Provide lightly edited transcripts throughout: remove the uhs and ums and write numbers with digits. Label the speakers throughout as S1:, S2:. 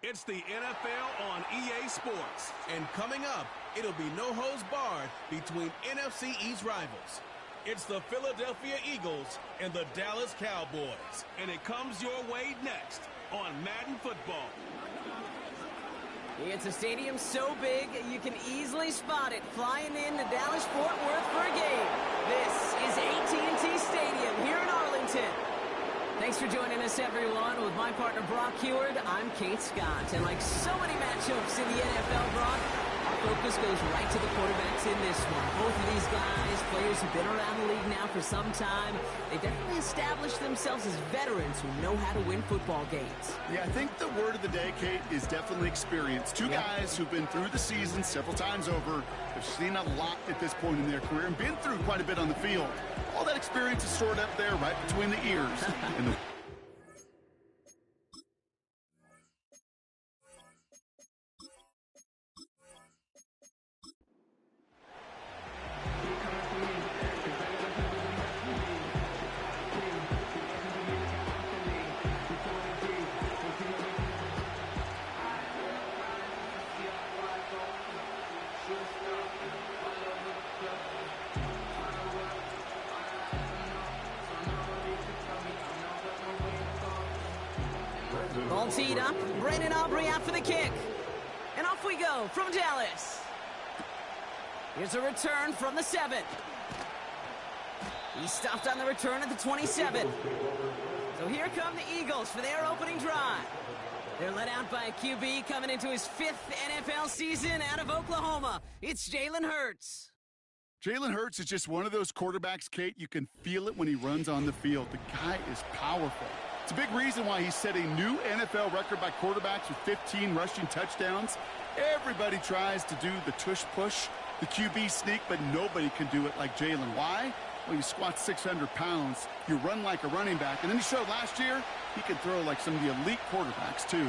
S1: It's the NFL on EA Sports.
S2: And coming up, it'll be no holds barred between NFC East rivals. It's the Philadelphia Eagles and the Dallas Cowboys.
S1: And it comes your way next on Madden Football.
S3: It's a stadium so big you can easily spot it flying into Dallas-Fort Worth for a game. This is AT&T Stadium here in Arlington. Thanks for joining us, everyone. With my partner, Brock Heward, I'm Kate Scott. And like so many matchups in the NFL, Brock, our focus goes right to the quarterbacks in this one. Both of these guys, players who've been around the league now for some time, they've definitely established themselves as veterans who know how to win football games.
S4: Yeah, I think the word of the day, Kate, is definitely experience. Two guys who've been through the season several times over, have seen a lot at this point in their career, and been through quite a bit on the field. All that experience is stored up there right between the ears. And the
S3: Ball teed up. Brandon Aubrey out for the kick. And off we go from Dallas. Here's a return from the 7. He stopped on the return at the 27. So here come the Eagles for their opening drive. They're led out by a QB coming into his 5th NFL season out of Oklahoma. It's Jalen Hurts.
S4: Jalen Hurts is just one of those quarterbacks, Kate, you can feel it when he runs on the field. The guy is powerful. It's a big reason why he set a new NFL record by quarterbacks with 15 rushing touchdowns. Everybody tries to do the tush push, the QB sneak, but nobody can do it like Jalen. Why? Well, you squat 600 pounds, you run like a running back, and then he showed last year he could throw like some of the elite quarterbacks too.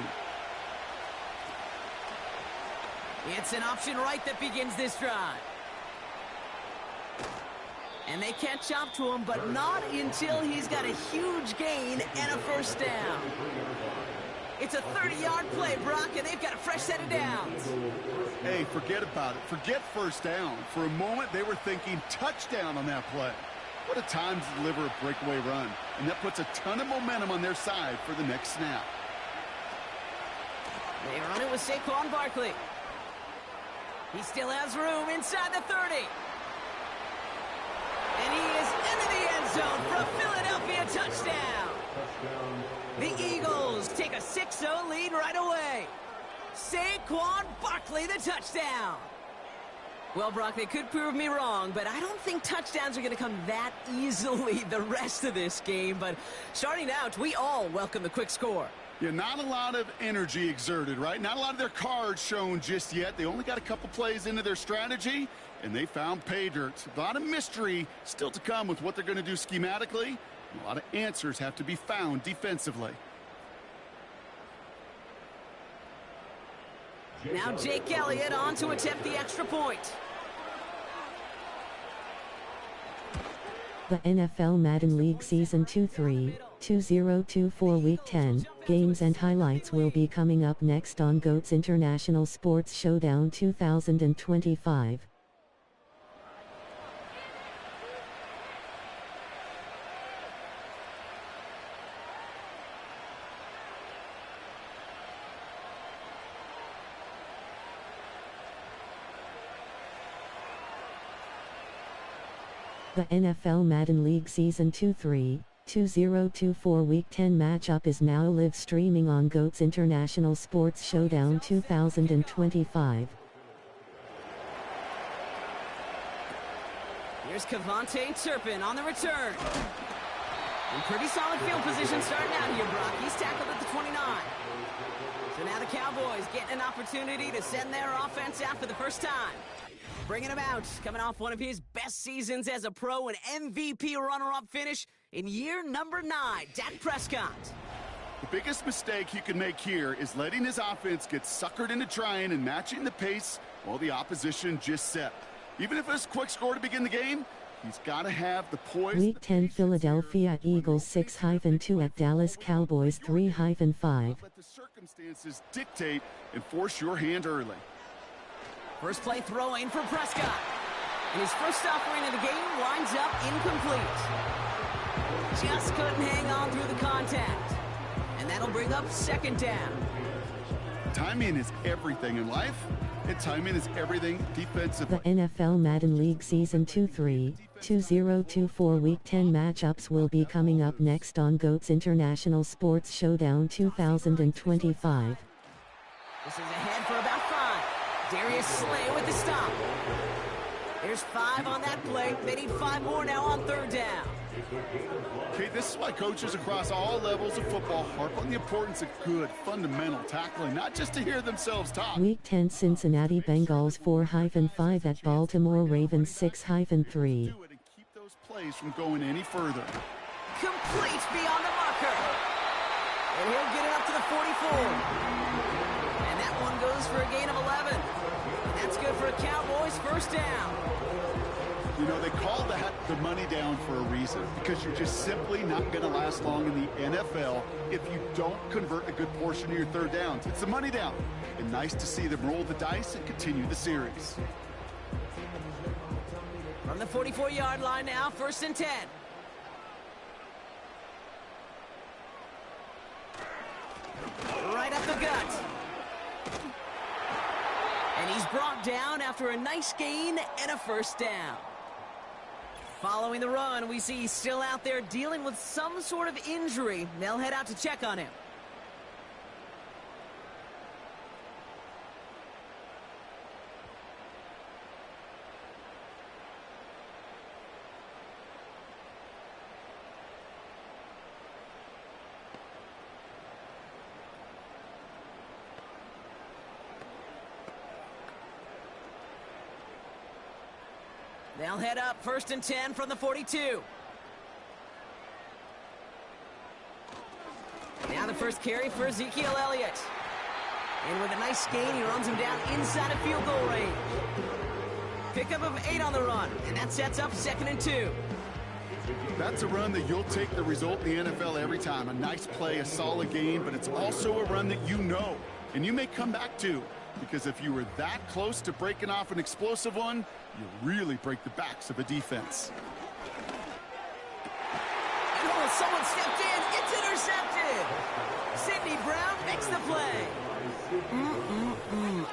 S3: It's an option right that begins this drive. And they catch up to him, but not until he's got a huge gain and a first down. It's a 30-yard play, Brock, and they've got a fresh set of downs.
S4: Hey, forget about it. Forget first down. For a moment, they were thinking touchdown on that play. What a time to deliver a breakaway run. And that puts a ton of momentum on their side for the next snap.
S3: They run it with Saquon Barkley. He still has room inside the 30. And he is into the end zone for a Philadelphia touchdown. The Eagles take a 6-0 lead right away. Saquon Barkley, the touchdown. Well, Brock, they could prove me wrong, but I don't think touchdowns are going to come that easily the rest of this game. But starting out, we all welcome the quick score.
S4: Yeah, not a lot of energy exerted, right? Not a lot of their cards shown just yet. They only got a couple plays into their strategy, and they found pay dirt. A lot of mystery still to come with what they're going to do schematically. A lot of answers have to be found defensively.
S3: Now Jake Elliott on to attempt the extra point.
S5: The NFL Madden League Season 2-3, 2024 Week 10, games and highlights will be coming up next on GOAT's International Sports Showdown 2025. The NFL Madden League Season 2-3, 2024 Week 10 matchup is now live streaming on GOAT's International Sports Showdown 2025.
S3: Here's Kevontae Turpin on the return. In pretty solid field position starting out here, Brock. He's tackled at the 29. So now the Cowboys getting an opportunity to send their offense out for the first time. Bringing him out, coming off one of his best seasons as a pro, an MVP runner-up finish in year number 9, Dak Prescott.
S4: The biggest mistake he can make here is letting his offense get suckered into trying and matching the pace while the opposition just set. Even if it's a quick score to begin the game, He's got to have the poise.
S5: Week 10 Philadelphia Eagles 6-2 at Dallas Cowboys 3-5.
S4: Let the circumstances dictate and force your hand early.
S3: First play throwing for Prescott. And his first offering of the game winds up incomplete. Just couldn't hang on through the contact. And that'll bring up second down.
S4: Timing is everything in life, and timing is everything defensively.
S5: The NFL Madden League Season 2-3, 2024 Week 10 matchups will be coming up next on GOAT's International Sports Showdown 2025.
S3: This is ahead for about 5. Darius Slay with the stop. There's 5 on that play. They need 5 more now on third down.
S4: Okay, this is why coaches across all levels of football harp on the importance of good, fundamental tackling, not just to hear themselves talk.
S5: Week 10 Cincinnati Bengals 4-5 at Baltimore Ravens 6-3.
S4: Do it and keep those plays from going any further.
S3: Complete beyond the marker. And he'll get it up to the 44. And that one goes for a gain of 11. And that's good for a Cowboys first down.
S4: You know, they call that the money down for a reason, because you're just simply not going to last long in the NFL if you don't convert a good portion of your third downs. It's the money down. And nice to see them roll the dice and continue the series.
S3: From the 44-yard line now, 1st and 10. Right up the gut. And he's brought down after a nice gain and a first down. Following the run, we see he's still out there dealing with some sort of injury. They'll head out to check on him. They'll head up 1st and 10 from the 42. Now the first carry for Ezekiel Elliott. And with a nice gain, he runs him down inside of field goal range. Pickup of 8 on the run, and that sets up 2nd and 2.
S4: That's a run that you'll take the result in the NFL every time. A nice play, a solid game, but it's also a run that you know, and you may come back to. Because if you were that close to breaking off an explosive one, you really break the backs of a defense.
S3: And oh, someone stepped in. It's intercepted. Sidney Brown makes the play.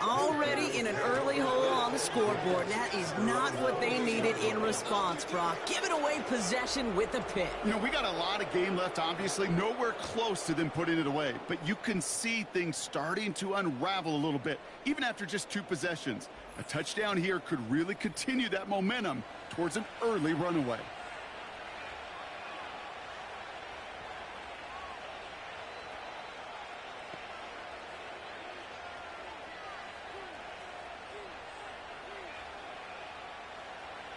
S3: Already in an early hole on the scoreboard. That is not what they needed in response, Brock. Giving away possession with a pick.
S4: You know, we got a lot of game left, obviously. Nowhere close to them putting it away. But you can see things starting to unravel a little bit, even after just 2 possessions. A touchdown here could really continue that momentum towards an early runaway.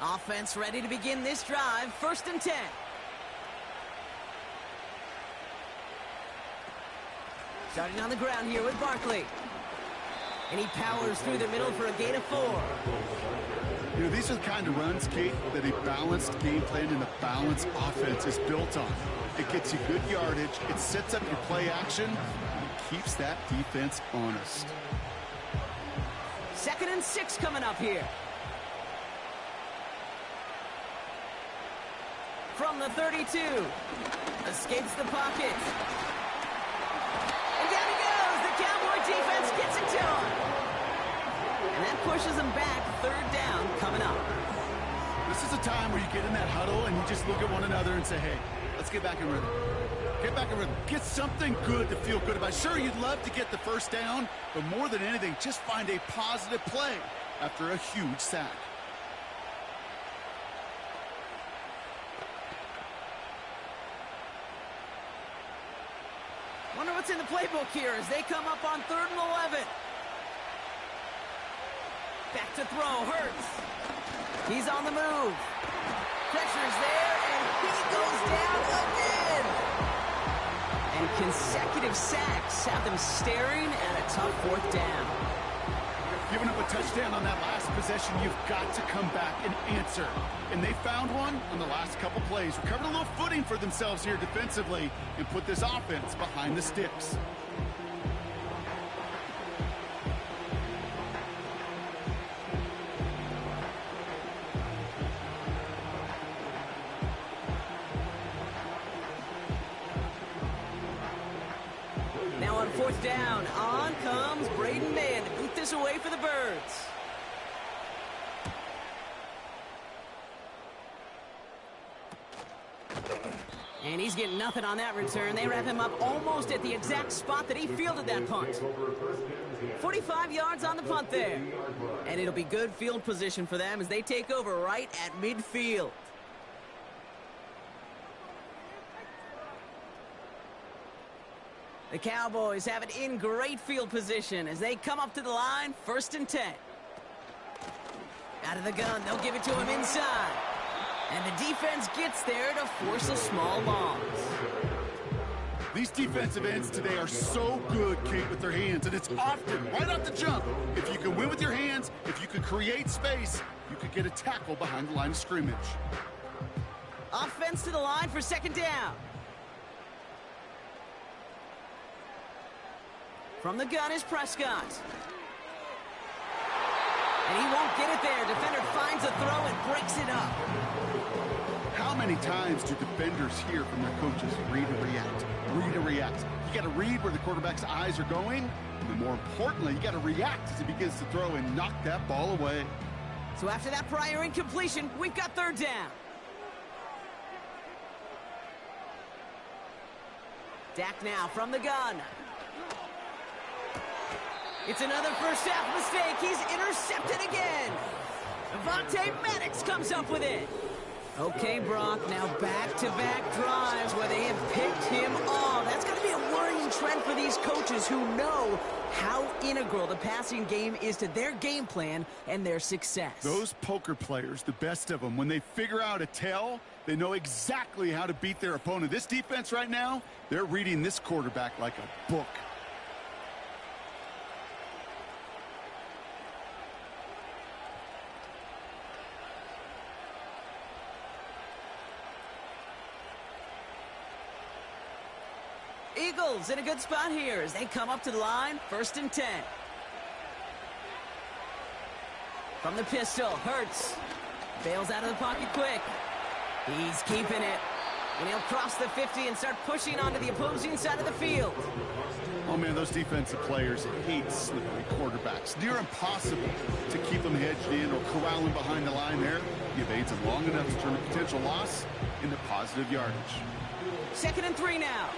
S3: Offense ready to begin this drive. 1st and 10. Starting on the ground here with Barkley. And he powers through the middle for a gain of 4.
S4: You know, these are the kind of runs, Kate, that a balanced game plan and a balanced offense is built on. It gets you good yardage, it sets up your play action, and it keeps that defense honest.
S3: 2nd and 6 coming up here. From the 32. Escapes the pocket. And down he goes. The Cowboy defense gets it to him. And that pushes him back. 3rd down coming up.
S4: This is a time where you get in that huddle and you just look at one another and say, hey, let's get back in rhythm. Get back in rhythm. Get something good to feel good about. Sure, you'd love to get the first down, but more than anything, just find a positive play after a huge sack.
S3: Wonder what's in the playbook here as they come up on 3rd and 11. Back to throw, Hurts. He's on the move. Pressure's there, and he goes down again. And consecutive sacks have them staring at a tough 4th down.
S4: Giving up a touchdown on that last possession, you've got to come back and answer. And they found one on the last couple plays. Recovered a little footing for themselves here defensively and put this offense behind the sticks.
S3: Now on fourth down, on comes Braden Mann to boot this away for the Birds. And he's getting nothing on that return. They wrap him up almost at the exact spot that he fielded that punt. 45 yards on the punt there. And it'll be good field position for them as they take over right at midfield. The Cowboys have it in great field position as they come up to the line, 1st and 10. Out of the gun, they'll give it to him inside. And the defense gets there to force a small loss.
S4: These defensive ends today are so good, Kate, with their hands, and it's often right off the jump. If you can win with your hands, if you can create space, you could get a tackle behind the line of scrimmage.
S3: Offense to the line for 2nd down. From the gun is Prescott. And he won't get it there. Defender finds a throw and breaks it up.
S4: How many times do defenders hear from their coaches, read and react, read and react? You got to read where the quarterback's eyes are going, and more importantly, you got to react as he begins to throw and knock that ball away.
S3: So after that prior incompletion, we've got 3rd down. Dak now from the gun. It's another first half mistake. He's intercepted again. Avonte Maddox comes up with it. Okay, Brock, now back-to-back drives where they have picked him off. That's going to be a worrying trend for these coaches who know how integral the passing game is to their game plan and their success.
S4: Those poker players, the best of them, when they figure out a tell, they know exactly how to beat their opponent. This defense right now, they're reading this quarterback like a book.
S3: Eagles in a good spot here as they come up to the line, 1st and 10. From the pistol, Hurts bails out of the pocket quick. He's keeping it. And he'll cross the 50 and start pushing onto the opposing side of the field.
S4: Oh, man, those defensive players hate slippery quarterbacks. Near impossible to keep them hedged in or corralling behind the line there. He evades them long enough to turn a potential loss into positive yardage.
S3: 2nd and 3 now.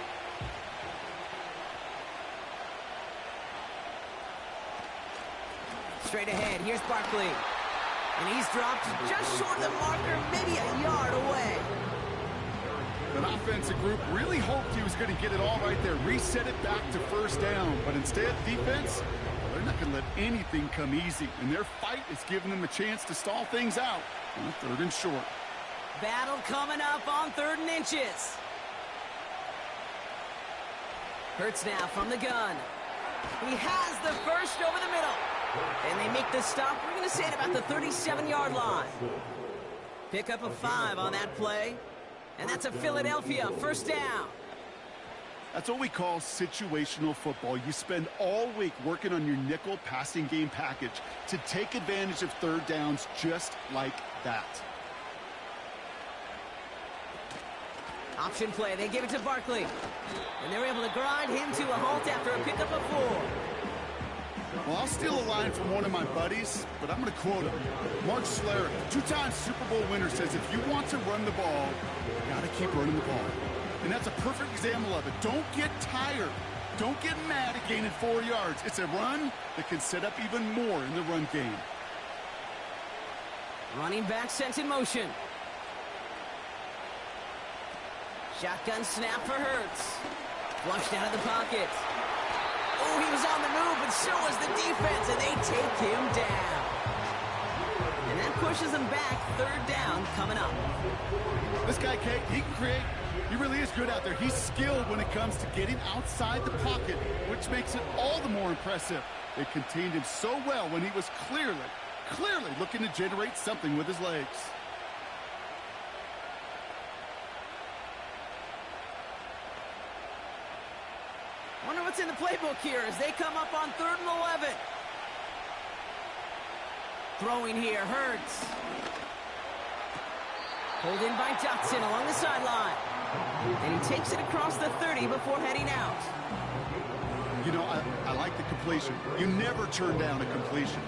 S3: Straight ahead, here's Barkley. And he's dropped just short of the marker, maybe a yard away.
S4: That offensive group really hoped he was going to get it all right there, reset it back to 1st down. But instead, defense, they're not going to let anything come easy. And their fight is giving them a chance to stall things out on 3rd and short.
S3: Battle coming up on 3rd and inches. Hurts now from the gun. He has the first over the middle. And they make the stop, we're going to say at about the 37-yard line. Pick up a 5 on that play. And that's a Philadelphia 1st down.
S4: That's what we call situational football. You spend all week working on your nickel passing game package to take advantage of 3rd downs just like that.
S3: Option play, they give it to Barkley. And they're able to grind him to a halt after a pickup of 4.
S4: Well, I'll steal a line from one of my buddies, but I'm going to quote him. Mark Schlereth, 2-time Super Bowl winner, says if you want to run the ball, you got to keep running the ball. And that's a perfect example of it. Don't get tired. Don't get mad at gaining 4 yards. It's a run that can set up even more in the run game.
S3: Running back sent in motion. Shotgun snap for Hurts. Flushed out of the pocket. Oh, he was on the move, but so was the defense, and they take him down. And that pushes him back, 3rd down coming up.
S4: This guy, Kate, he can create. He really is good out there. He's skilled when it comes to getting outside the pocket, which makes it all the more impressive. They contained him so well when he was clearly looking to generate something with his legs.
S3: Wonder what's in the playbook here as they come up on 3rd and 11. Throwing here, Hurts. Pulled in by Dotson along the sideline. And he takes it across the 30 before heading out.
S4: You know, I like the completion. You never turn down a completion.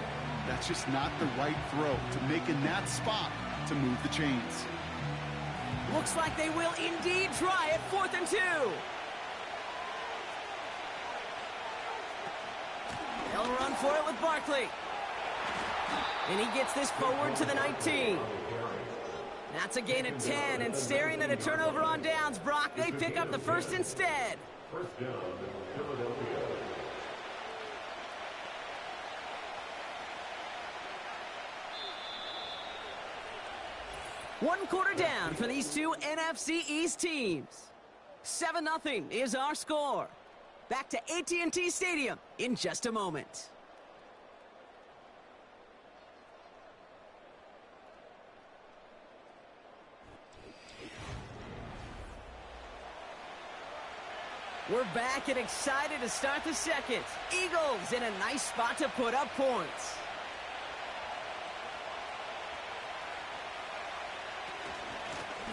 S4: That's just not the right throw to make in that spot to move the chains.
S3: Looks like they will indeed try it. 4th and 2. They'll run for it with Barkley. And he gets this forward to the 19. That's a gain of 10, and staring at a turnover on downs, Brock, they pick up the first instead.
S6: First down, Philadelphia.
S3: One quarter down for these two NFC East teams. 7-0 is our score. Back to AT&T Stadium in just a moment. We're back and excited to start the second. Eagles in a nice spot to put up points.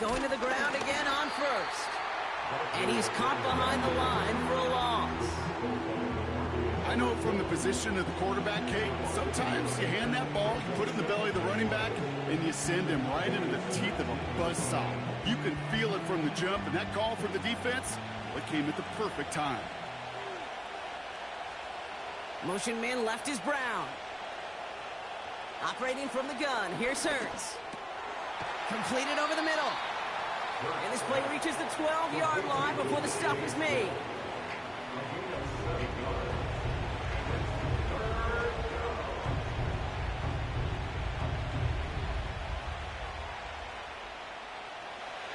S3: Going to the ground again on first. And he's caught behind the line for a loss.
S4: I know from the position of the quarterback, Kate, sometimes you hand that ball, you put it in the belly of the running back, and you send him right into the teeth of a buzzsaw. You can feel it from the jump, and that call from the defense, it came at the perfect time.
S3: Motion man left is Brown. Operating from the gun, here's Hurts. Completed over the middle. And this play reaches the 12-yard line before the stop is made.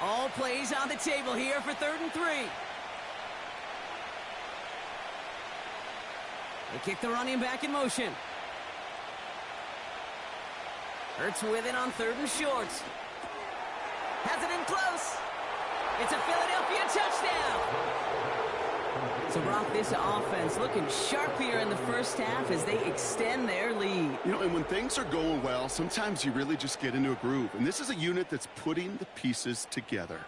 S3: All plays on the table here for 3rd and 3. They kick the running back in motion. Hurts with it on 3rd and short. Has it in close. It's a Philadelphia touchdown. So, Brock, this offense looking sharp here in the first half as they extend their lead.
S4: You know, and when things are going well, sometimes you really just get into a groove. And this is a unit that's putting the pieces together.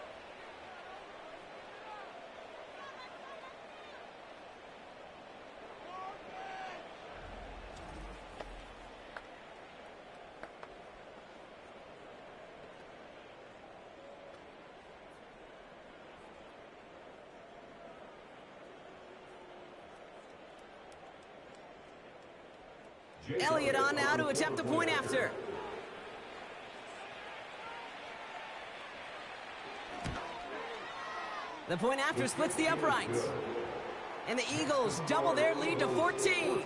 S3: Elliott on now to attempt the point after. The point after splits the uprights. And the Eagles double their lead to 14.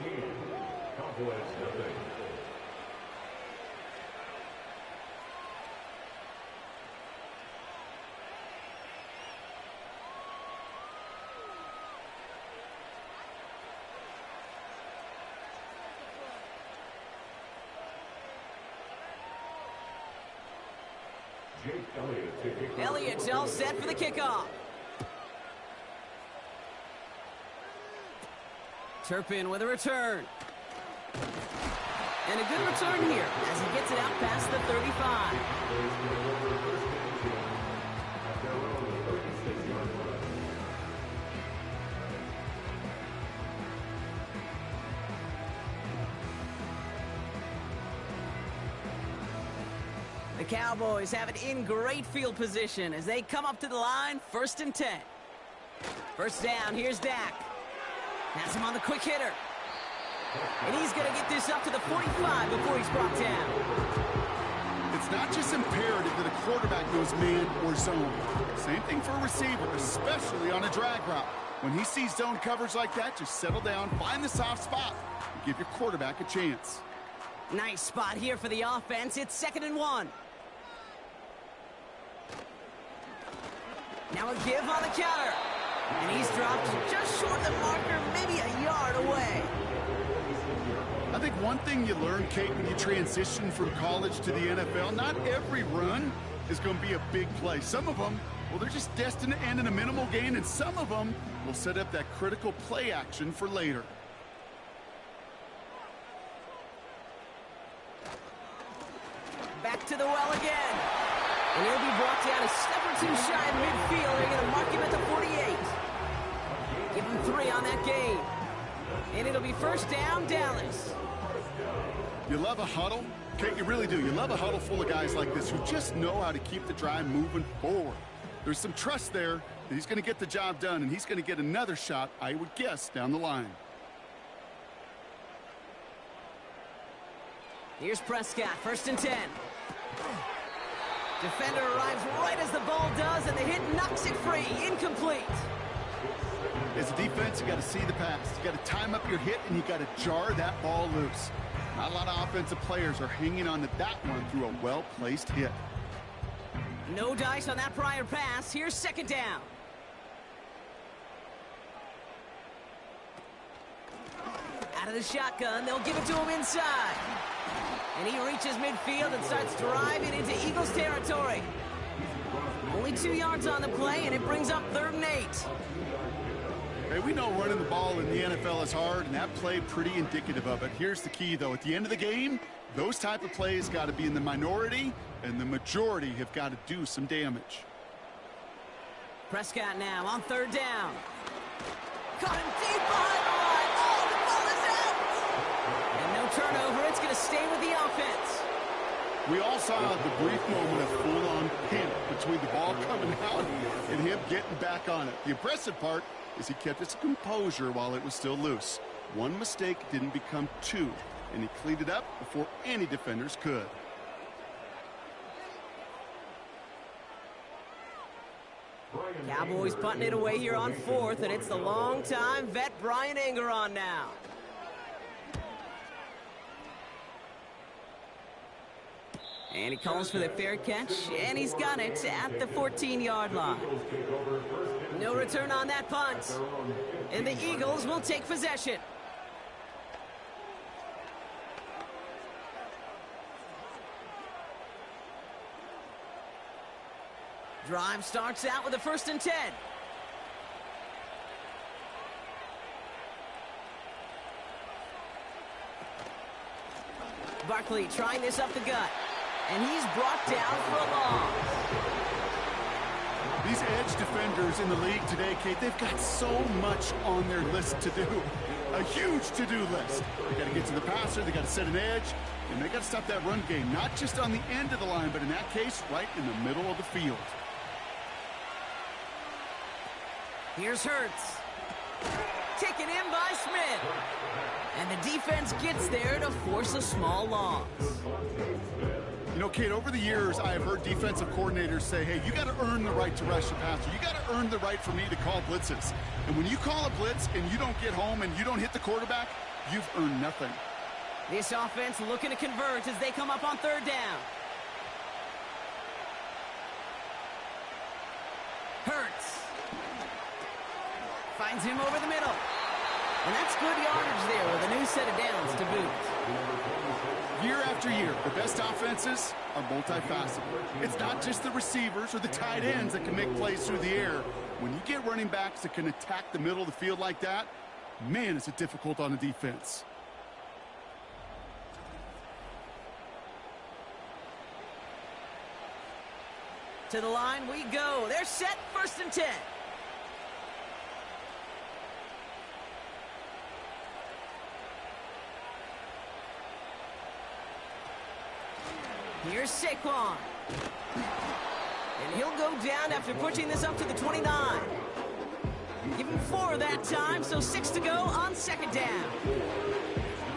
S6: Cowboys, nothing.
S3: Elliott's all set for the kickoff. Turpin with a return. And a good return here as he gets it out past the 35. The Cowboys have it in great field position as they come up to the line, 1st and 10. First down, here's Dak. Has him on the quick hitter. And he's going to get this up to the 45 before he's brought down.
S4: It's not just imperative that a quarterback goes man or zone. Same thing for a receiver, especially on a drag route. When he sees zone coverage like that, just settle down, find the soft spot, and give your quarterback a chance.
S3: Nice spot here for the offense. It's 2nd and 1. Now a give on the counter. And he's dropped just short of the marker, maybe a yard away.
S4: I think one thing you learn, Kate, when you transition from college to the NFL, not every run is going to be a big play. Some of them, well, they're just destined to end in a minimal gain, and some of them will set up that critical play action for later.
S3: Back to the well again. And he'll be brought down a step or two shy of midfield. They're going to mark him at the 48. Give him 3 on that gain. And it'll be first down, Dallas.
S4: You love a huddle? Kate, you really do. You love a huddle full of guys like this who just know how to keep the drive moving forward. There's some trust there that he's going to get the job done, and he's going to get another shot, I would guess, down the line.
S3: Here's Prescott, first and 10. Defender arrives right as the ball does, and the hit knocks it free. Incomplete.
S4: As a defense, you got to see the pass. You got to time up your hit, and you got to jar that ball loose. Not a lot of offensive players are hanging on to that one through a well-placed hit.
S3: No dice on that prior pass. Here's second down. Out of the shotgun, they'll give it to him inside. And he reaches midfield and starts driving into Eagles territory. Only 2 yards on the play, and it brings up 3rd and 8.
S4: Hey, we know running the ball in the NFL is hard, and that play pretty indicative of it. Here's the key, though. At the end of the game, those type of plays got to be in the minority, and the majority have got to do some damage.
S3: Prescott now on 3rd down. Caught him deep behind the line. Oh, the ball is out! And no turnover. It's going to stay with the offense.
S4: We all saw the brief moment of full-on panic between the ball coming out and him getting back on it. The impressive part is he kept his composure while it was still loose. One mistake didn't become 2, and he cleaned it up before any defenders could.
S3: Cowboys punting it away here on 4th, and it's the longtime vet Brian Anger on now. And he calls for the fair catch, and he's got it at the 14-yard line. No return on that punt. And the Eagles will take possession. Drive starts out with a 1st and 10. Barkley trying this up the gut. And he's brought down for a loss.
S4: These edge defenders in the league today, Kate, they've got so much on their list to do. A huge to-do list. They got to get to the passer, they got to set an edge, and they got to stop that run game, not just on the end of the line, but in that case, right in the middle of the field.
S3: Here's Hurts. Taken in by Smith. And the defense gets there to force a small loss.
S4: You know, Kate, over the years, I have heard defensive coordinators say, hey, you got to earn the right to rush the passer. You got to earn the right for me to call blitzes. And when you call a blitz and you don't get home and you don't hit the quarterback, you've earned nothing.
S3: This offense looking to convert as they come up on 3rd down. Hurts. Finds him over the middle. And that's good yardage there with a new set of downs to boot.
S4: Year after year, the best offenses are multifaceted. It's not just the receivers or the tight ends that can make plays through the air. When you get running backs that can attack the middle of the field like that, man, is it difficult on the defense.
S3: To the line we go. They're set, 1st and 10. Here's Saquon. And he'll go down after pushing this up to the 29. Give him 4 that time, so 6 to go on 2nd down.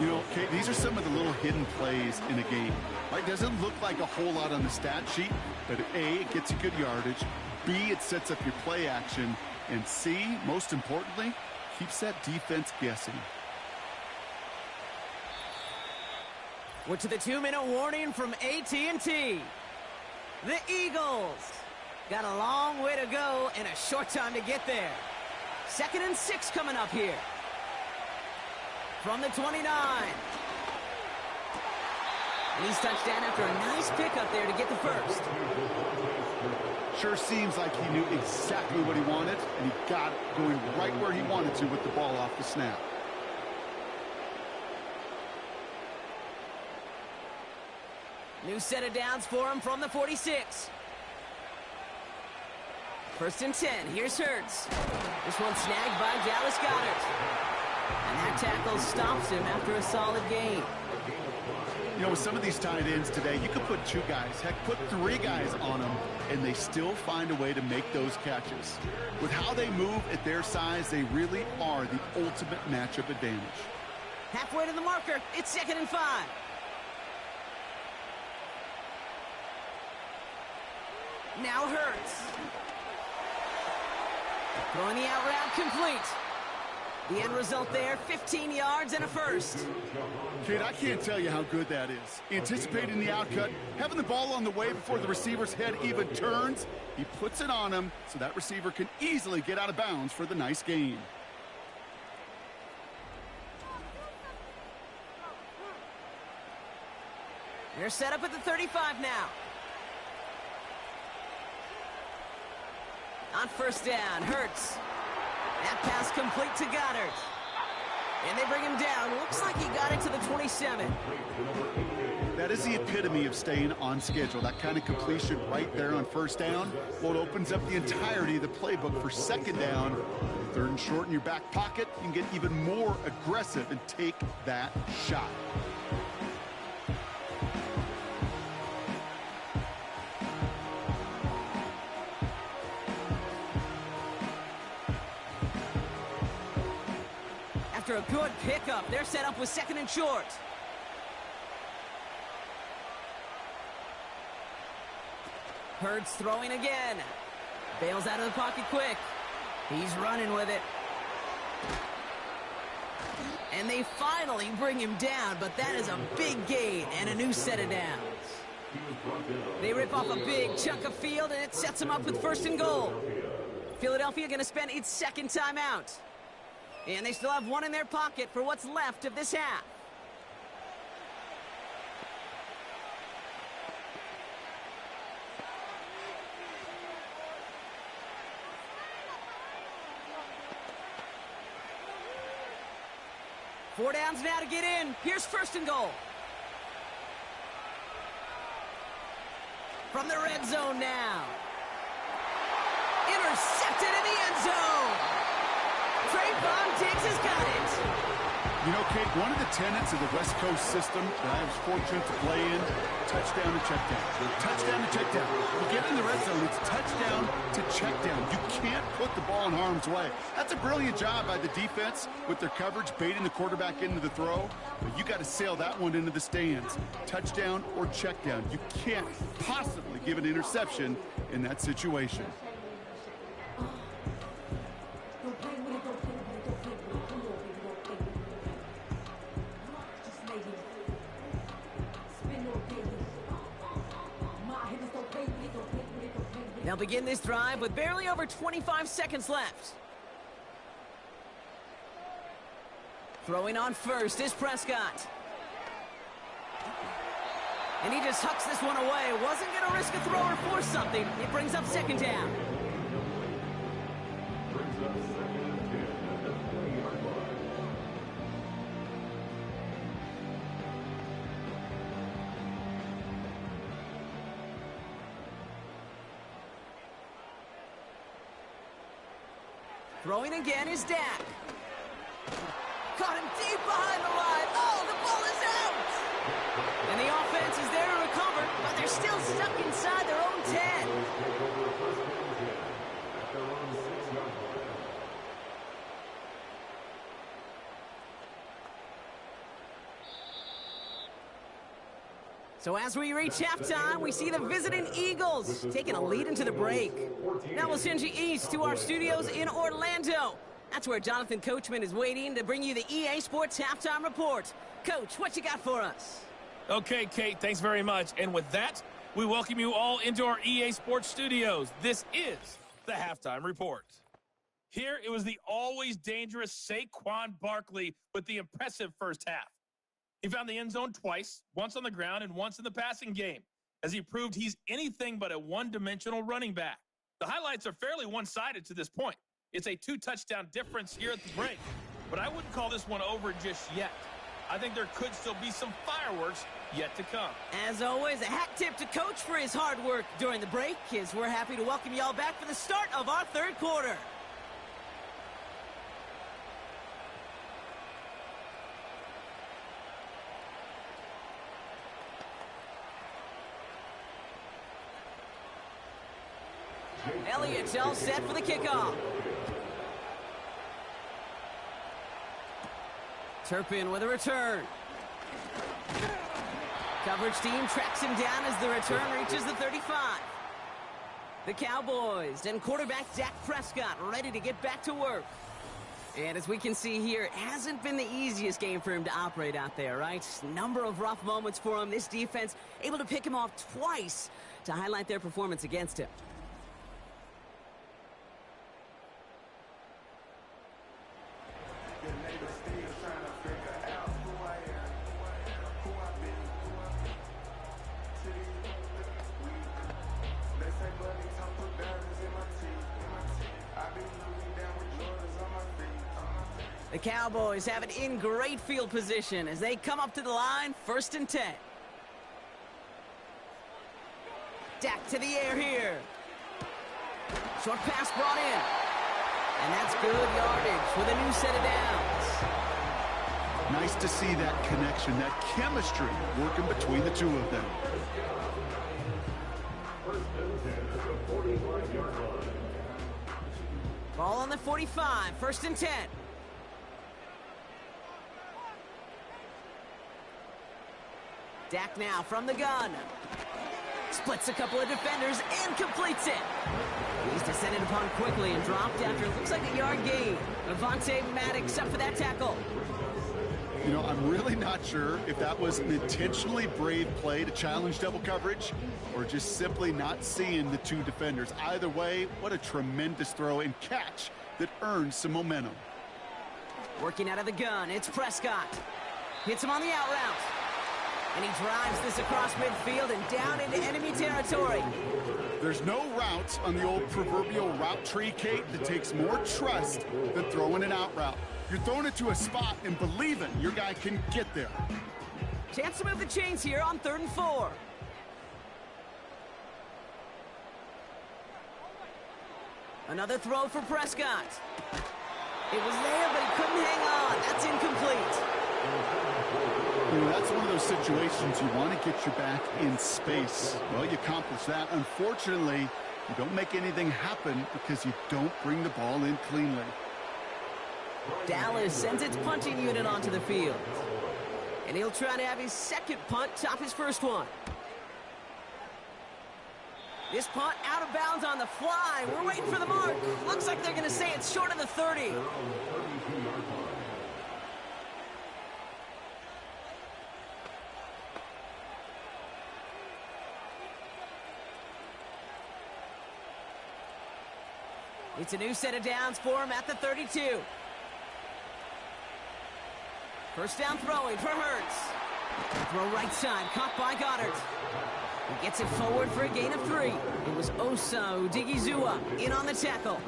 S4: You know, Kate, these are some of the little hidden plays in a game. Right? Doesn't look like a whole lot on the stat sheet, but A, it gets you good yardage. B, it sets up your play action. And C, most importantly, keeps that defense guessing.
S3: We're to the 2-minute warning from AT&T. The Eagles Got a long way to go and a short time to get there. 2nd and 6 coming up here. From the 29. And he's touchdown after a nice pickup there to get the first.
S4: Sure seems like he knew exactly what he wanted, and he got it going right where he wanted to with the ball off the snap.
S3: New set of downs for him from the 46. 1st and 10. Here's Hurts. This one snagged by Dallas Goedert. And that tackle stops him after a solid gain.
S4: You know, with some of these tight ends today, you could put 2 guys, heck, put 3 guys on them, and they still find a way to make those catches. With how they move at their size, they really are the ultimate matchup advantage.
S3: Halfway to the marker. It's 2nd and 5. Now Hurts. Throwing the out route complete. The end result there, 15 yards and a first.
S4: Kid, I can't tell you how good that is. Anticipating the outcut, having the ball on the way before the receiver's head even turns. He puts it on him so that receiver can easily get out of bounds for the nice gain.
S3: They're set up at the 35 now. On 1st down, Hurts. That pass complete to Goedert. And they bring him down. Looks like he got it to the 27.
S4: That is the epitome of staying on schedule. That kind of completion right there on 1st down. Well, it opens up the entirety of the playbook for 2nd down. 3rd and short in your back pocket. You can get even more aggressive and take that shot.
S3: After a good pickup, they're set up with 2nd and short. Hurts throwing again. Bails out of the pocket quick. He's running with it. And they finally bring him down, but that is a big gain and a new set of downs. They rip off a big chunk of field, and it sets them up with 1st and goal. Philadelphia going to spend its 2nd timeout. And they still have 1 in their pocket for what's left of this half. Four downs now to get in. Here's 1st and goal. From the red zone now. Intercepted in the end zone. Trayvon Diggs has got it.
S4: You know, Kate, one of the tenets of the West Coast system that I was fortunate to play in, touchdown to check down. Touchdown to check down. You get in the red zone, it's touchdown to check down. You can't put the ball in harm's way. That's a brilliant job by the defense with their coverage, baiting the quarterback into the throw. But you got to sail that one into the stands. Touchdown or check down. You can't possibly give an interception in that situation.
S3: They'll begin this drive with barely over 25 seconds left. Throwing on first is Prescott. And he just hucks this one away. Wasn't going to risk a throw or force something. It brings up 2nd down. Throwing again is Dak. Caught him deep behind the line. Oh, the ball is out! And the offense is there to recover, but they're still stuck inside their own 10. So as we reach halftime, we see the visiting Eagles taking a lead into the break. Now we'll send you east to our studios in Orlando. That's where Jonathan Coachman is waiting to bring you the EA Sports Halftime Report. Coach, what you got for us?
S7: Okay, Kate, thanks very much. And with that, We welcome you all into our EA Sports studios. This is the Halftime Report. Here, it was the always dangerous Saquon Barkley with the impressive first half. He found the end zone twice, once on the ground and once in the passing game, as he proved he's anything but a one-dimensional running back. The highlights are fairly one-sided to this point. It's a 2-touchdown difference here at the break, but I wouldn't call this one over just yet. I think there could still be some fireworks yet to come.
S3: As always, a hat tip to Coach for his hard work during the break, as we're happy to welcome y'all back for the start of our third quarter. Elliott's all set for the kickoff. Turpin with a return. Coverage team tracks him down as the return reaches the 35. The Cowboys and quarterback Dak Prescott ready to get back to work. And as we can see here, it hasn't been the easiest game for him to operate out there, right? Number of rough moments for him. This defense able to pick him off twice to highlight their performance against him. The Cowboys have it in great field position as they come up to the line, 1st and 10. Dak to the air here. Short pass brought in. And that's good yardage with a new set of downs.
S4: Nice to see that connection, that chemistry working between the two of them.
S3: Ball on the 45, 1st and 10. Dak now from the gun. Splits a couple of defenders and completes it. He's descended upon quickly and dropped after it looks like a yard gain. Avonte Maddox up for that tackle.
S4: You know, I'm really not sure if that was an intentionally brave play to challenge double coverage or just simply not seeing the two defenders. Either way, what a tremendous throw and catch that earns some momentum.
S3: Working out of the gun, it's Prescott. Hits him on the out route. And he drives this across midfield and down into enemy territory.
S4: There's no route on the old proverbial route tree, Kate, that takes more trust than throwing an out route. You're throwing it to a spot and believing your guy can get there.
S3: Chance to move the chains here on 3rd and 4. Another throw for Prescott. It was there, but he couldn't hang on. That's incomplete.
S4: You know, that's one of those situations you want to get you back in space. Well, you accomplish that. Unfortunately, you don't make anything happen because you don't bring the ball in cleanly.
S3: Dallas sends its punting unit onto the field. And he'll try to have his second punt top his first one. This punt out of bounds on the fly. We're waiting for the mark. Looks like they're going to say it's short of the 30. It's a new set of downs for him at the 32. First down throwing for Hurts. Throw right side, caught by Goddard. He gets it forward for a gain of 3. It was Osa Odigizua in on the tackle.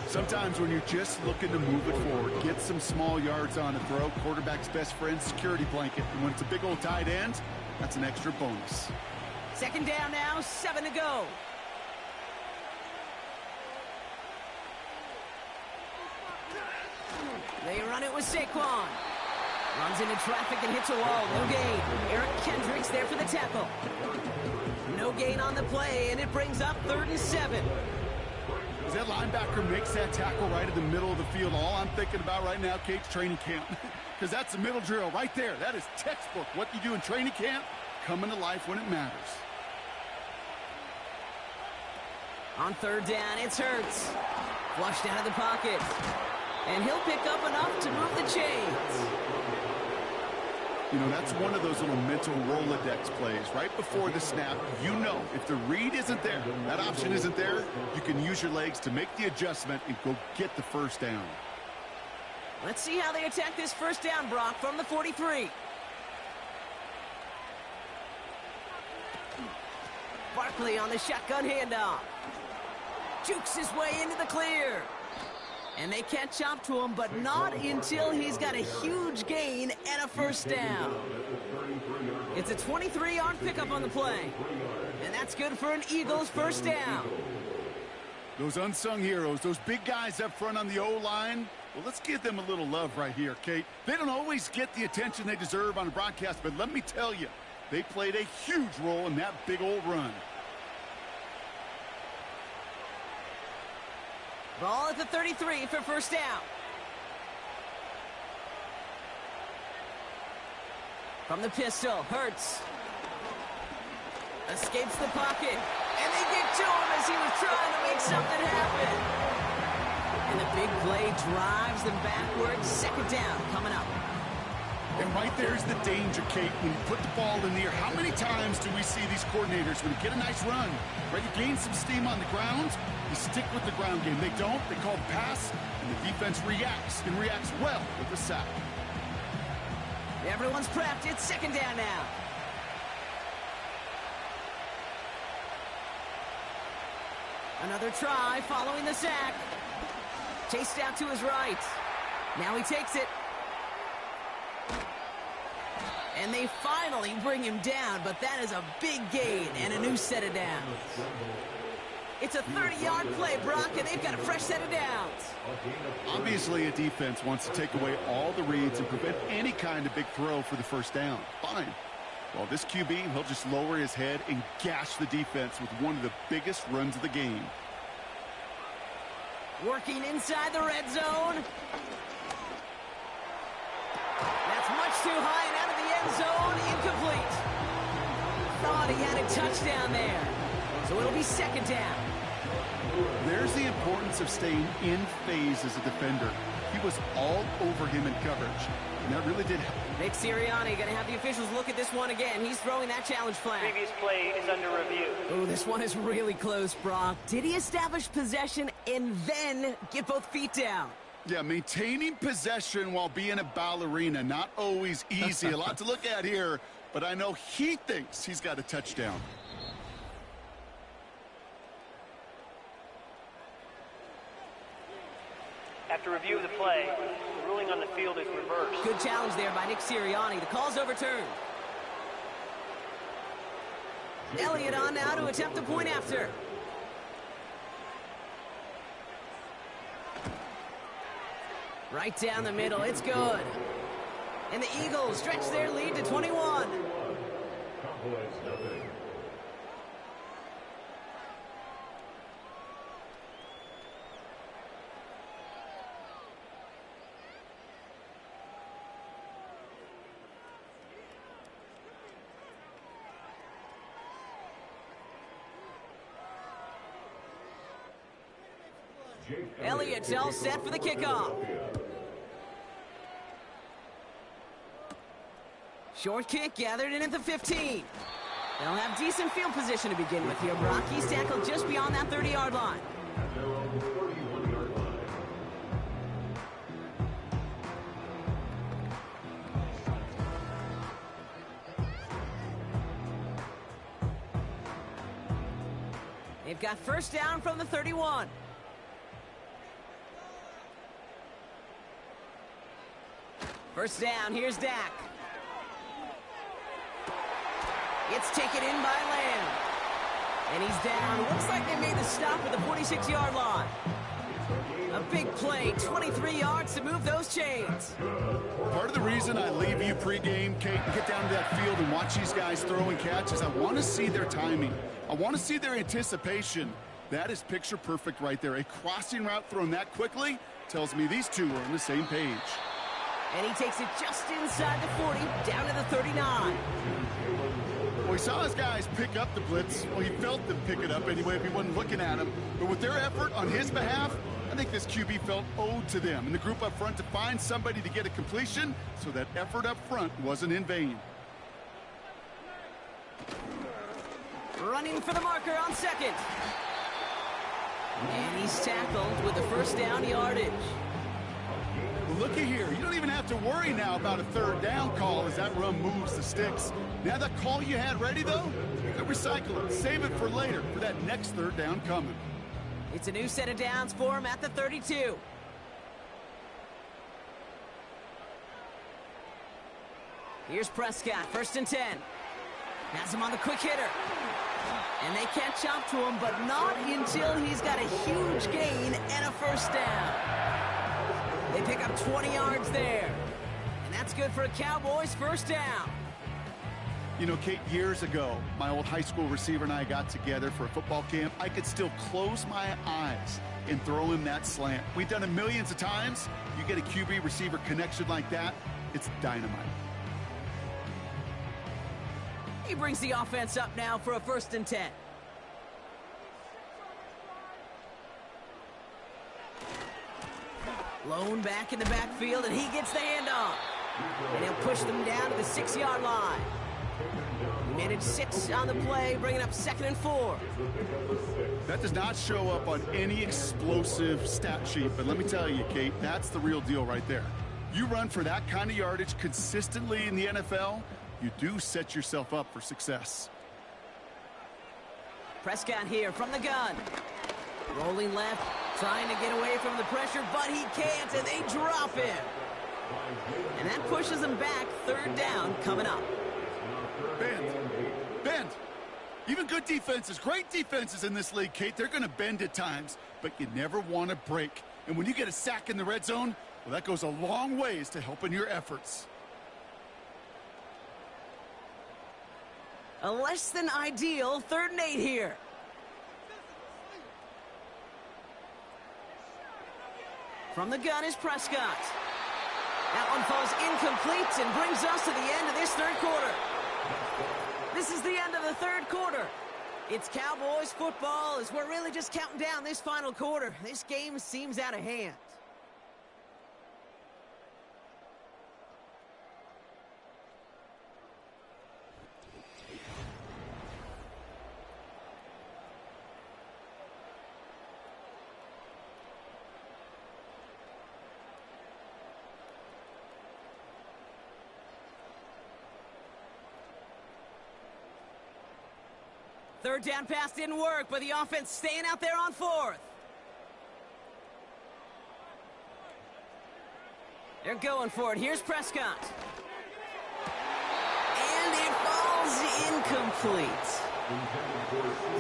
S4: Sometimes when you're just looking to move it forward, get some small yards on a throw, quarterback's best friend, security blanket. And when it's a big old tight end, that's an extra bonus.
S3: 2nd down now, 7 to go. They run it with Saquon. Runs into traffic and hits a wall. No gain. Eric Kendricks there for the tackle. No gain on the play, and it brings up 3rd and 7.
S4: As that linebacker makes that tackle right in the middle of the field, all I'm thinking about right now, Kate's training camp. Because that's the middle drill right there. That is textbook. What you do in training camp, coming to life when it matters.
S3: On 3rd down, it's Hurts. Flushed out of the pocket. And he'll pick up enough to move the chains.
S4: You know, that's one of those little mental Rolodex plays. Right before the snap, you know if the read isn't there, that option isn't there, you can use your legs to make the adjustment and go get the first down.
S3: Let's see how they attack this first down, Brock, from the 43. Barkley on the shotgun handoff. Jukes his way into the clear. And they catch up to him, but not until he's got a huge gain and a first down. It's a 23-yard pickup on the play. And that's good for an Eagles first down.
S4: Those unsung heroes, those big guys up front on the O-line, well, let's give them a little love right here, Kate. They don't always get the attention they deserve on the broadcast, but let me tell you, they played a huge role in that big old run.
S3: Ball at the 33 for first down. From the pistol, Hurts. Escapes the pocket. And they get to him as he was trying to make something happen. And the big play drives them backwards. Second down coming up.
S4: And right there's the danger, Kate, when you put the ball in the air. How many times do we see these coordinators, when you get a nice run, right, you gain some steam on the ground, you stick with the ground game. They don't, they call the pass, and the defense reacts, and reacts well with the sack.
S3: Everyone's prepped. It's second down now. Another try following the sack. Chased out to his right. Now he takes it. And they finally bring him down, but that is a big gain and a new set of downs. It's a 30-yard play, Brock, and they've got a fresh set of downs.
S4: Obviously, a defense wants to take away all the reads and prevent any kind of big throw for the first down. Fine. Well, this QB, he'll just lower his head and gash the defense with one of the biggest runs of the game.
S3: Working inside the red zone. That's much too high and out of the end zone. Incomplete. Thought he had a touchdown there. So it'll be second down.
S4: There's the importance of staying in phase as a defender. He was all over him in coverage, and that really did help.
S3: Nick Sirianni going to have the officials look at this one again. He's throwing that challenge flag.
S8: Previous play is under review.
S3: Oh, this one is really close, Brock. Did he establish possession and then get both feet down?
S4: Yeah, maintaining possession while being a ballerina, not always easy. A lot to look at here, but I know he thinks he's got a touchdown.
S8: After review of the play, the ruling on the field is reversed.
S3: Good challenge there by Nick Sirianni. The call's overturned. Elliott on now to attempt the point after. Right down the middle. It's good. And the Eagles stretch their lead to 21.
S6: Cowboys nothing.
S3: Elliott's all set for the kickoff. Short kick gathered in at the 15. They'll have decent field position to begin with here, Brock. He's tackled just beyond that 30-yard line.
S6: At their own 31-yard line.
S3: They've got first down from the 31. First down, here's Dak. It's taken in by Lamb. And he's down. Looks like they made the stop at the 46-yard line. A big play, 23 yards to move those chains.
S4: Part of the reason I leave you pregame, Kate, and get down to that field and watch these guys throw and catch is I want to see their timing. I want to see their anticipation. That is picture perfect right there. A crossing route thrown that quickly tells me these two are on the same page.
S3: And he takes it just inside the 40, down to the 39.
S4: Well, he saw his guys pick up the blitz. Well, he felt them pick it up anyway if he wasn't looking at him. But with their effort on his behalf, I think this QB felt owed to them and the group up front to find somebody to get a completion, so that effort up front wasn't in vain.
S3: Running for the marker on second. And he's tackled with the first down yardage.
S4: Well, looky here. You don't even have to worry now about a third down call as that run moves the sticks. Now that call you had ready, though, you can recycle it. Save it for later for that next third down coming.
S3: It's a new set of downs for him at the 32. Here's Prescott, 1st and 10. Has him on the quick hitter. And they catch up to him, but not until he's got a huge gain and a first down. They pick up 20 yards there. And that's good for a Cowboys first down.
S4: You know, Kate, years ago, my old high school receiver and I got together for a football camp. I could still close my eyes and throw him that slant. We've done it millions of times. You get a QB receiver connection like that, it's dynamite.
S3: He brings the offense up now for a 1st and 10. Lone back in the backfield, and he gets the handoff. And he'll push them down to the 6-yard line. Minute 6 on the play, bringing up 2nd and 4.
S4: That does not show up on any explosive stat sheet, but let me tell you, Kate, that's the real deal right there. You run for that kind of yardage consistently in the NFL, you do set yourself up for success.
S3: Prescott here from the gun. Rolling left, trying to get away from the pressure, but he can't, and they drop him. And that pushes him back. 3rd down coming up.
S4: Bend. Even good defenses, great defenses in this league, Kate, they're going to bend at times, but you never want to break. And when you get a sack in the red zone, well, that goes a long ways to helping your efforts.
S3: A less than ideal 3rd and 8 here. From the gun is Prescott. That one falls incomplete and brings us to the end of this 3rd quarter. This is the end of the 3rd quarter. It's Cowboys football as we're really just counting down this final quarter. This game seems out of hand. Third down pass didn't work, but the offense staying out there on 4th. They're going for it. Here's Prescott. And it falls incomplete.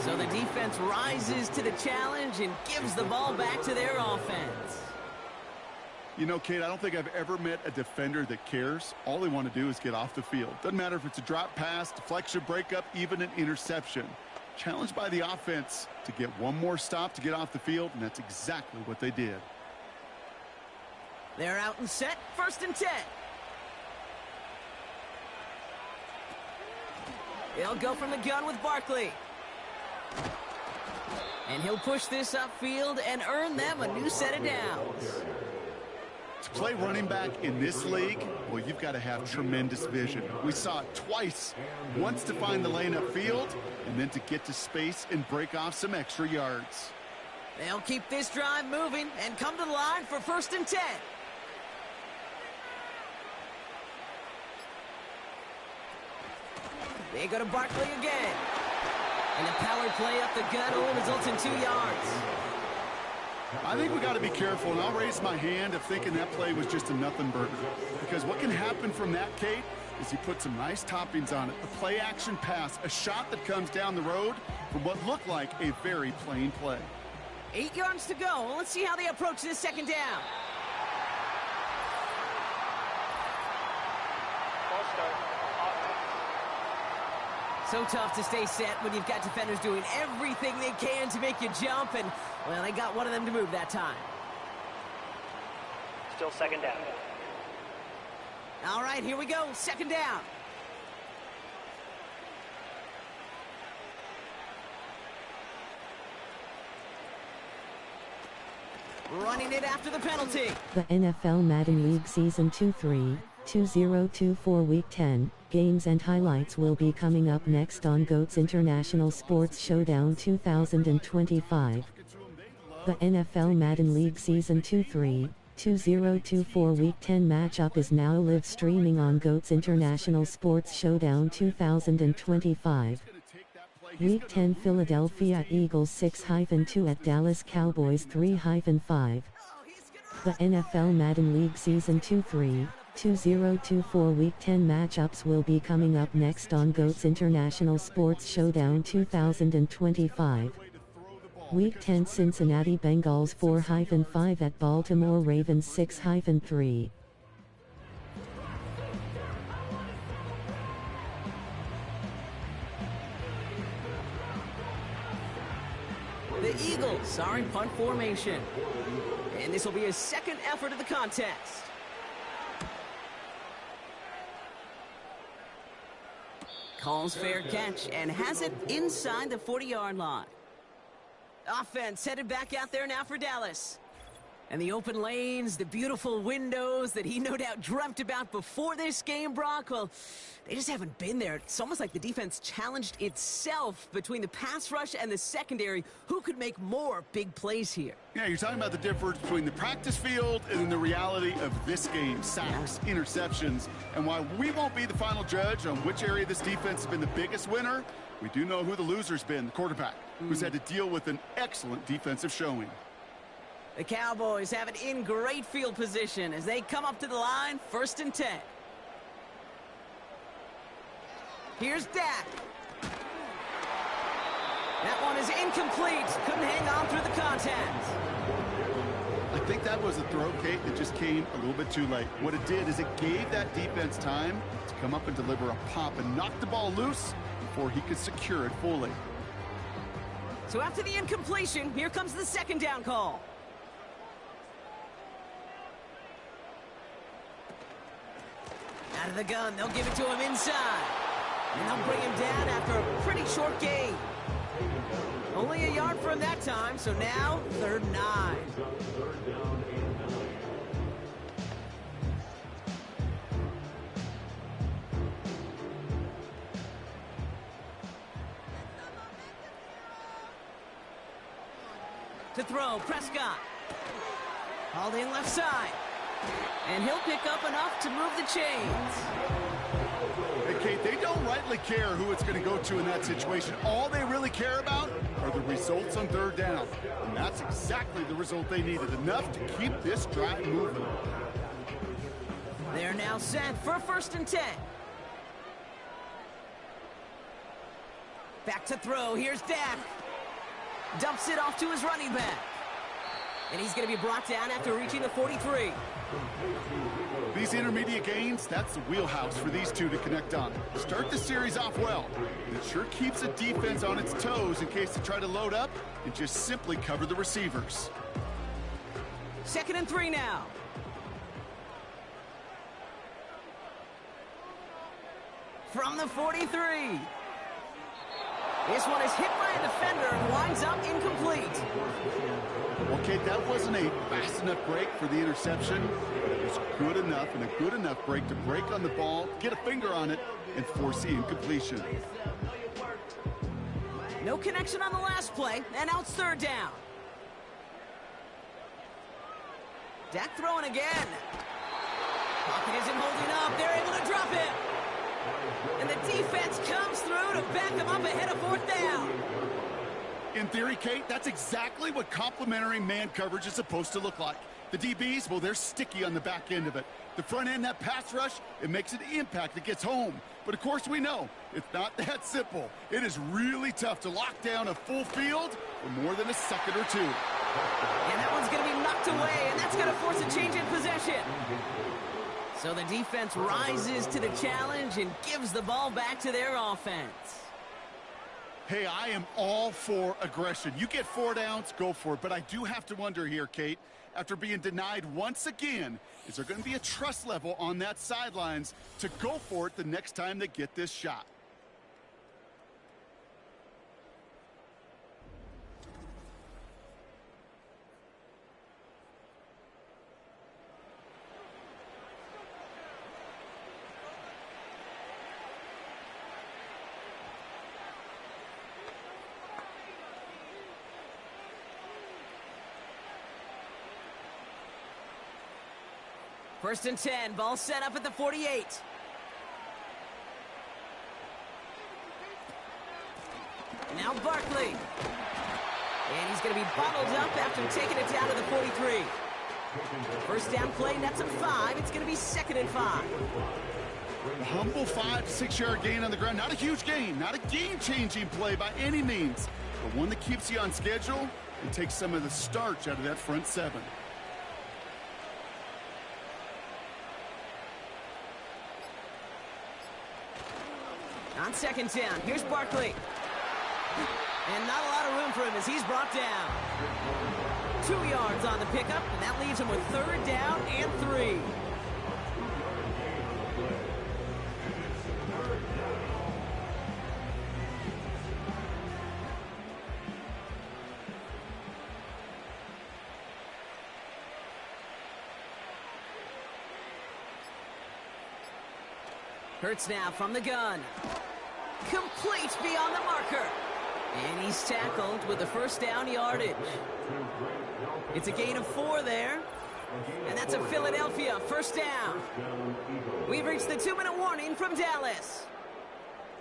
S3: So the defense rises to the challenge and gives the ball back to their offense.
S4: You know, Kate, I don't think I've ever met a defender that cares. All they want to do is get off the field. Doesn't matter if it's a drop pass, deflection, breakup, even an interception. Challenged by the offense to get one more stop to get off the field, and that's exactly what they did.
S3: They're out and set. 1st and 10. They'll go from the gun with Barkley. And he'll push this upfield and earn them a new set of downs.
S4: To play running back in this league, well, you've got to have tremendous vision. We saw it twice. Once to find the lane upfield, and then to get to space and break off some extra yards.
S3: They'll keep this drive moving and come to the line for 1st and 10. They go to Barkley again. And the power play up the gut only results in 2 yards.
S4: I think we got to be careful, and I'll raise my hand of thinking that play was just a nothing burger. Because what can happen from that, Kate, is you put some nice toppings on it. A play-action pass, a shot that comes down the road from what looked like a very plain play.
S3: 8 yards to go. Well, let's see how they approach this 2nd down.
S8: Ball start.
S3: So tough to stay set when you've got defenders doing everything they can to make you jump, and, well, they got one of them to move that time.
S8: Still 2nd down.
S3: All right, here we go. 2nd down. running it after the penalty.
S5: The NFL Madden League Season 2-3, 2024 Week 10, games and highlights will be coming up next on GOAT's International Sports Showdown 2025. The NFL Madden League Season 2-3, 2024 Week 10 matchup is now live streaming on GOAT's International Sports Showdown 2025. Week 10 Philadelphia Eagles 6-2 at Dallas Cowboys 3-5. The NFL Madden League Season 2-3, 2024 Week 10 matchups will be coming up next on GOAT's International Sports Showdown 2025. Week 10 Cincinnati Bengals 4-5 at Baltimore Ravens 6-3.
S3: The Eagles are in punt formation. And this will be his second effort of the contest. Calls fair catch and has it inside the 40-yard line. Offense headed back out there now for Dallas. And the open lanes, the beautiful windows that he no doubt dreamt about before this game, Brock, well, they just haven't been there. It's almost like the defense challenged itself between the pass rush and the secondary. Who could make more big plays here?
S4: Yeah, you're talking about the difference between the practice field and the reality of this game. Sacks, interceptions, and while we won't be the final judge on which area this defense has been the biggest winner, we do know who the loser's been, the quarterback, who's had to deal with an excellent defensive showing.
S3: The Cowboys have it in great field position as they come up to the line, 1st and 10. Here's Dak. That one is incomplete. Couldn't hang on through the contact.
S4: I think that was a throw, Kate, that just came a little bit too late. What it did is it gave that defense time to come up and deliver a pop and knock the ball loose before he could secure it fully.
S3: So after the incompletion, here comes the 2nd down call. Out of the gun, they'll give it to him inside. And they'll bring him down after a pretty short gain. Only a yard from that time, so now 3rd and 9. To throw, Prescott. Hauled in left side. And he'll pick up enough to move the chains.
S4: Hey, Kate, they don't rightly care who it's going to go to in that situation. All they really care about are the results on 3rd down. And that's exactly the result they needed, enough to keep this drive moving.
S3: They're now set for 1st and 10. Back to throw. Here's Dak. Dumps it off to his running back. And he's going to be brought down after reaching the 43.
S4: These intermediate gains, that's the wheelhouse for these two to connect on. Start the series off well. It sure keeps the defense on its toes in case they try to load up and just simply cover the receivers.
S3: 2nd and 3 now. From the 43. This one is hit by a defender and winds up incomplete.
S4: Okay, that wasn't a fast enough break for the interception, but it was good enough and a good enough break to break on the ball, get a finger on it, and force the incompletion.
S3: No connection on the last play, and now it's 3rd down. Dak throwing again. Pocket isn't holding up. They're able to drop it. And the defense comes through to back them up ahead of 4th down.
S4: In theory, Kate, that's exactly what complementary man coverage is supposed to look like. The DBs, well, they're sticky on the back end of it. The front end, that pass rush, it makes an impact that gets home. But, of course, we know it's not that simple. It is really tough to lock down a full field for more than a second or two.
S3: And that one's going to be knocked away, and that's going to force a change in possession. So the defense rises to the challenge and gives the ball back to their offense.
S4: Hey, I am all for aggression. You get 4 downs, go for it. But I do have to wonder here, Kate, after being denied once again, is there going to be a trust level on that sidelines to go for it the next time they get this shot?
S3: First and 10, ball set up at the 48. Now Barkley. And he's going to be bottled up after taking it down to the 43. First down play, nets him 5. It's going to be 2nd and 5.
S4: A humble 5 to 6 yard gain on the ground. Not a huge gain, not a game-changing play by any means, but one that keeps you on schedule and takes some of the starch out of that front 7.
S3: On 2nd down, here's Barkley. And not a lot of room for him as he's brought down. 2 yards on the pickup, and that leaves him with 3rd down and 3. Hurts now from the gun. Complete beyond the marker. And he's tackled with the first down yardage. It's a gain of 4 there. And that's a Philadelphia first down. We've reached the 2-minute warning from Dallas.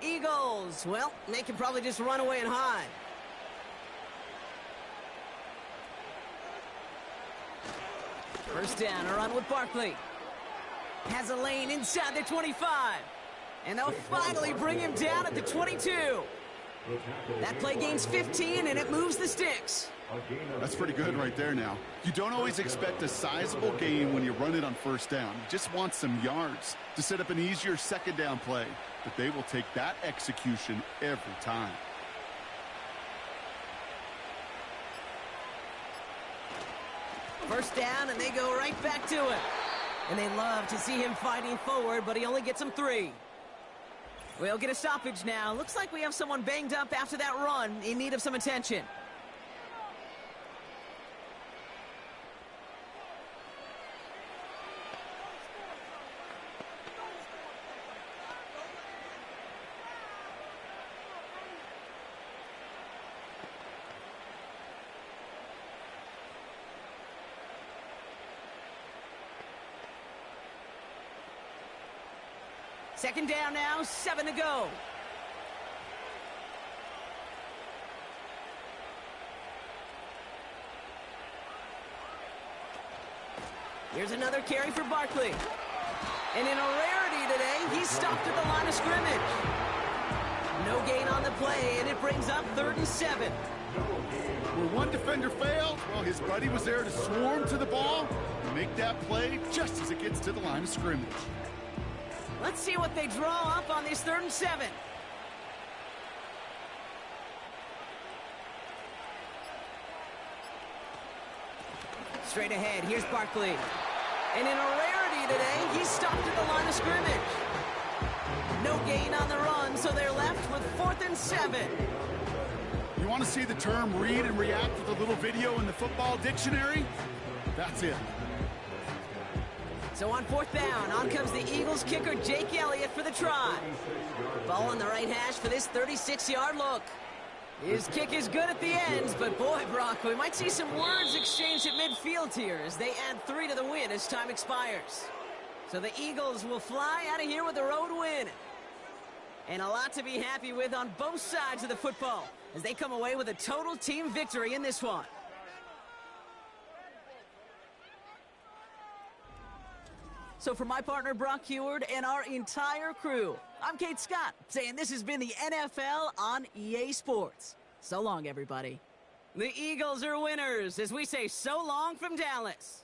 S3: Eagles, well, they can probably just run away and hide. First down, a run with Barkley. Has a lane inside the 25. And they'll finally bring him down at the 22. That play gains 15, and it moves the sticks.
S4: That's pretty good right there now. You don't always expect a sizable gain when you run it on first down. You just want some yards to set up an easier 2nd down play. But they will take that execution every time.
S3: First down, and they go right back to it. And they love to see him fighting forward, but he only gets them 3. We'll get a stoppage now. Looks like we have someone banged up after that run in need of some attention. Second down now, 7 to go. Here's another carry for Barkley. And in a rarity today, he's stopped at the line of scrimmage. No gain on the play, and it brings up 3rd and 7.
S4: Where one defender failed, well, his buddy was there to swarm to the ball and make that play just as it gets to the line of scrimmage.
S3: Let's see what they draw up on this 3rd and 7. Straight ahead, here's Barkley. And in a rarity today, he's stopped at the line of scrimmage. No gain on the run, so they're left with 4th and 7.
S4: You want to see the term read and react with a little video in the football dictionary? That's it.
S3: So on 4th down, on comes the Eagles kicker, Jake Elliott, for the try. Ball on the right hash for this 36-yard look. His kick is good at the ends, but boy, Brock, we might see some words exchanged at midfield here as they add 3 to the win as time expires. So the Eagles will fly out of here with a road win. And a lot to be happy with on both sides of the football as they come away with a total team victory in this one. So for my partner, Brock Heward, and our entire crew, I'm Kate Scott, saying this has been the NFL on EA Sports. So long, everybody. The Eagles are winners as we say so long from Dallas.